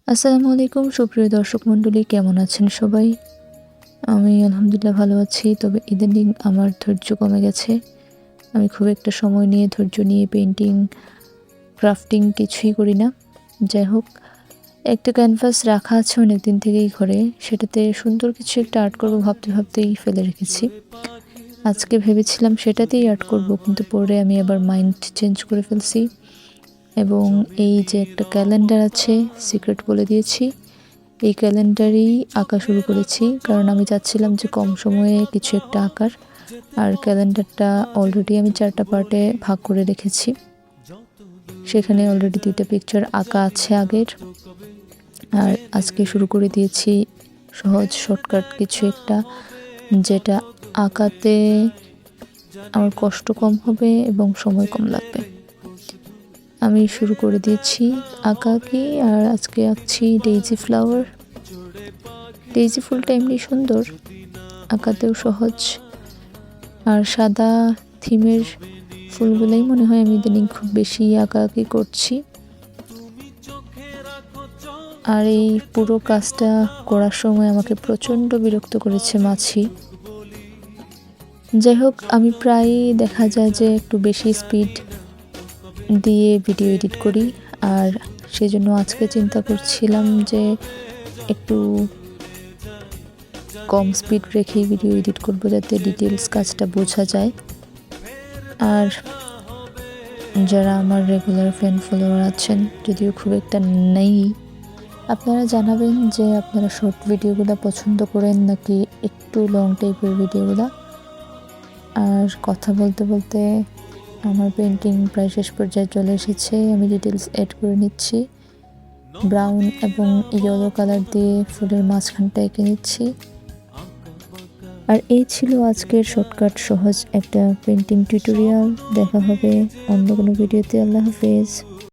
আসসালামু আলাইকুম সুপ্রিয় দর্শক মণ্ডলী, কেমন আছেন সবাই? আমি আলহামদুলিল্লাহ ভালো আছি। তবে ইদানিং আমার ধৈর্য কমে গেছে। আমি খুব একটা সময় নিয়ে ধৈর্য নিয়ে পেইন্টিং, ক্রাফটিং কিছুই করি না। যাই হোক, একটা ক্যানভাস রাখা আছে অনেকদিন থেকেই ঘরে। সেটাতে সুন্দর কিছু একটা আর্ট করব ভাবতেই ফেলে রেখেছি। আজকে ভেবেছিলাম সেটাতেই আর্ট করব, কিন্তু পরে আমি আবার মাইন্ড চেঞ্জ করে ফেলছি এবং এই যে একটা ক্যালেন্ডার আছে, সিক্রেট বলে দিয়েছি। এই ক্যালেন্ডারেই আঁকা শুরু করেছি, কারণ আমি চাচ্ছিলাম যে কম সময়ে কিছু একটা আঁকার। আর ক্যালেন্ডারটা অলরেডি আমি 4টা পার্টে ভাগ করে রেখেছি। সেখানে অলরেডি 2টা পিকচার আঁকা আছে আগের। আর আজকে শুরু করে দিয়েছি সহজ শর্টকাট কিছু একটা, যেটা আঁকাতে আমার কষ্ট কম হবে এবং সময় কম লাগবে। আমি শুরু করে দিয়েছি আঁকাআঁকি। আর আজকে আঁকছি ডেইজি ফ্লাওয়ার। ডেইজি ফুলটা এমনি সুন্দর, আঁকাতেও সহজ। আর সাদা থিমের ফুলগুলোই মনে হয় আমি ইদানিং খুব বেশি আঁকাআঁকি করছি। আর এই পুরো কাজটা করার সময় আমাকে প্রচণ্ড বিরক্ত করেছে মাছি। যাই হোক, আমি প্রায়ই দেখা যায় যে একটু বেশি স্পিড দিয়ে ভিডিও এডিট করি। আর সেজন্য আজকে চিন্তা করছিলাম যে একটু কম স্পিড রেখেই ভিডিও এডিট করব, যাতে ডিটেলস কাজটা বোঝা যায়। আর যারা আমার রেগুলার ফ্যান ফলোয়ার আছেন, যদিও খুব একটা নেই, আপনারা জানাবেন যে আপনারা শর্ট ভিডিওগুলো পছন্দ করেন নাকি একটু লং টাইপের ভিডিওগুলো। আর কথা বলতে বলতে আমার পেন্টিং প্রায় শেষ পর্যায়ে চলে এসেছে। আমি ডিটেলস অ্যাড করে নিচ্ছি। ব্রাউন এবং ইয়েলো কালার দিয়ে ফুলের মাঝখানটা এঁকে নিচ্ছি। আর এই ছিল আজকের শর্টকাট সহজ একটা পেন্টিং টিউটোরিয়াল। দেখা হবে অন্য কোনো ভিডিওতে। আল্লাহ হাফেজ।